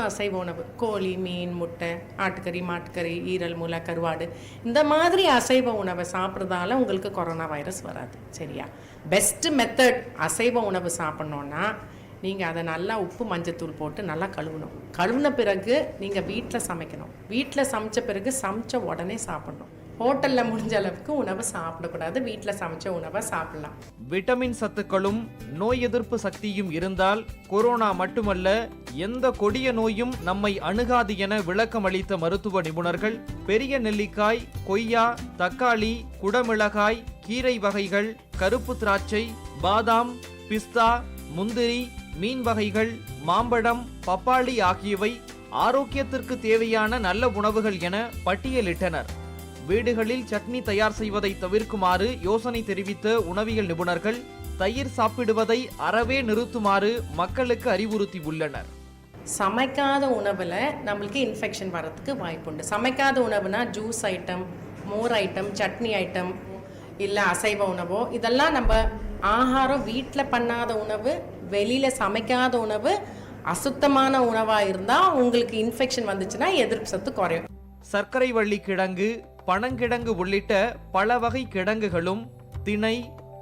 அசைவ உணவு கோழி, மீன், முட்டை, ஆட்டுக்கறி, மாட்டுக்கறி, ஈரல், மூளை, கருவாடு இந்த மாதிரி அசைவ உணவை சாப்பிட்றதால உங்களுக்கு கொரோனா வைரஸ் வராது. சரியா? பெஸ்ட் மெத்தட் அசைவ உணவு சாப்பிட்ணுன்னா நீங்கள் அதை நல்லா உப்பு மஞ்சத்தூள் போட்டு நல்லா கழுவணும். கழுவின பிறகு நீங்கள் வீட்டில் சமைக்கணும். வீட்டில் சமைச்ச பிறகு சமைச்ச உடனே சாப்பிட்ணும். ஹோட்டலில் முடிஞ்ச அளவுக்கு உணவு சாப்பிடக்கூடாது. வீட்டில் சமைச்ச உணவை சாப்பிடலாம். விட்டமின் சத்துக்களும் நோய் எதிர்ப்பு சக்தியும் இருந்தால் கொரோனா மட்டுமல்ல எந்த கொடிய நோயும் நம்மை அணுகாது என விளக்கம் அளித்த மருத்துவ நிபுணர்கள் பெரிய நெல்லிக்காய், கொய்யா, தக்காளி, குடமிளகாய், கீரை வகைகள், கருப்பு திராட்சை, பாதாம், பிஸ்தா, முந்திரி, மீன் வகைகள், மாம்பழம், பப்பாளி ஆகியவை ஆரோக்கியத்திற்கு தேவையான நல்ல உணவுகள் என பட்டியலிட்டனர். வீடுகளில் சட்னி தயார் செய்வதை தவிர்க்குமாறு யோசனை தெரிவித்த உணவியல் நிபுணர்கள் தயிர் சாப்பிடுவதை அறவே நிறுத்துமாறு மக்களுக்கு அறிவுறுத்தி உள்ளனர். சமைக்காத உணவில் நம்மளுக்கு இன்ஃபெக்ஷன் வரதுக்கு வாய்ப்புண்டு. சமைக்காத உணவுனா ஜூஸ் ஐட்டம், மோர் ஐட்டம், சட்னி ஐட்டம், இல்லை அசைவ உணவோ இதெல்லாம் நம்ம ஆகாரம் வீட்டில் பண்ணாத உணவு, வெளியில் சமைக்காத உணவு, அசுத்தமான உணவாக இருந்தால் உங்களுக்கு இன்ஃபெக்ஷன் வந்துச்சுன்னா எதிர்ப்பு சத்து குறையும். சர்க்கரை வள்ளி கிழங்கு, பனங்கிழங்கு உள்ளிட்ட பல வகை கிழங்குகளும் திணை,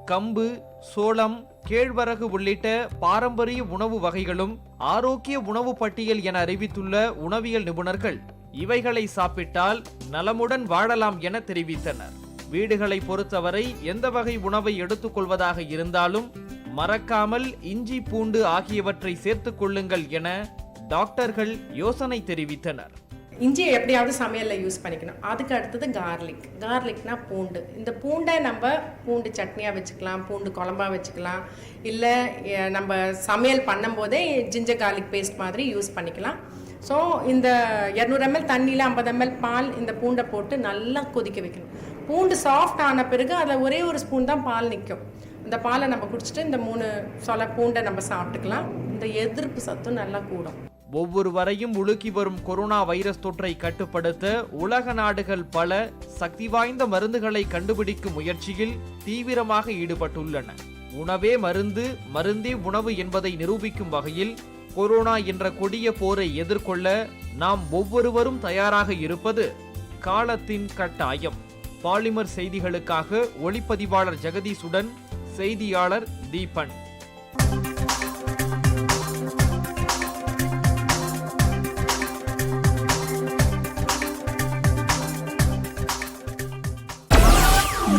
கம்பு, சோளம், கேழ்வரகு உள்ளிட்ட பாரம்பரிய உணவு வகைகளும் ஆரோக்கிய உணவு பட்டியல் என அறிவித்துள்ள உணவியல் நிபுணர்கள் இவைகளை சாப்பிட்டால் நலமுடன் வாழலாம் என தெரிவித்தனர். வீடுகளை பொறுத்தவரை எந்த வகை உணவை எடுத்துக்கொள்வதாக இருந்தாலும் மறக்காமல் இஞ்சி, பூண்டு ஆகியவற்றை சேர்த்துக் கொள்ளுங்கள் என டாக்டர்கள் யோசனை தெரிவித்தனர். இஞ்சியை எப்படியாவது சமையலில் யூஸ் பண்ணிக்கணும். அதுக்கு அடுத்தது கார்லிக்னா பூண்டு. இந்த பூண்டை நம்ம பூண்டு சட்னியாக வச்சுக்கலாம், பூண்டு குழம்பா வச்சுக்கலாம், இல்லை நம்ம சமையல் பண்ணும்போதே ஜிஞ்சர் கார்லிக் பேஸ்ட் மாதிரி யூஸ் பண்ணிக்கலாம். ஸோ இந்த 200 ml தண்ணியில் 50 ml பால் இந்த பூண்டை போட்டு நல்லா கொதிக்க வைக்கணும். பூண்டு சாஃப்ட் ஆன பிறகு அதில் ஒரே ஒரு ஸ்பூன் தான் பால் நிற்கும். இந்த பாலை நம்ம குடிச்சிட்டு இந்த 3 சொல பூண்டை நம்ம சாப்பிட்டுக்கலாம். இந்த எதிர்ப்பு சத்தும் நல்லா கூடும். ஒவ்வொருவரையும் உலுக்கி வரும் கொரோனா வைரஸ் தொற்றை கட்டுப்படுத்த உலக நாடுகள் பல சக்தி வாய்ந்த மருந்துகளை கண்டுபிடிக்கும் முயற்சியில் தீவிரமாக ஈடுபட்டுள்ளன. உணவே மருந்து, மருந்தே உணவு என்பதை நிரூபிக்கும் வகையில் கொரோனா என்ற கொடிய போரை எதிர்கொள்ள நாம் ஒவ்வொருவரும் தயாராக இருப்பது காலத்தின் கட்டாயம். பாலிமர் செய்திகளுக்காக ஒளிப்பதிவாளர் ஜெகதீஷுடன் செய்தியாளர் தீபன்.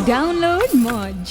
Download Moj.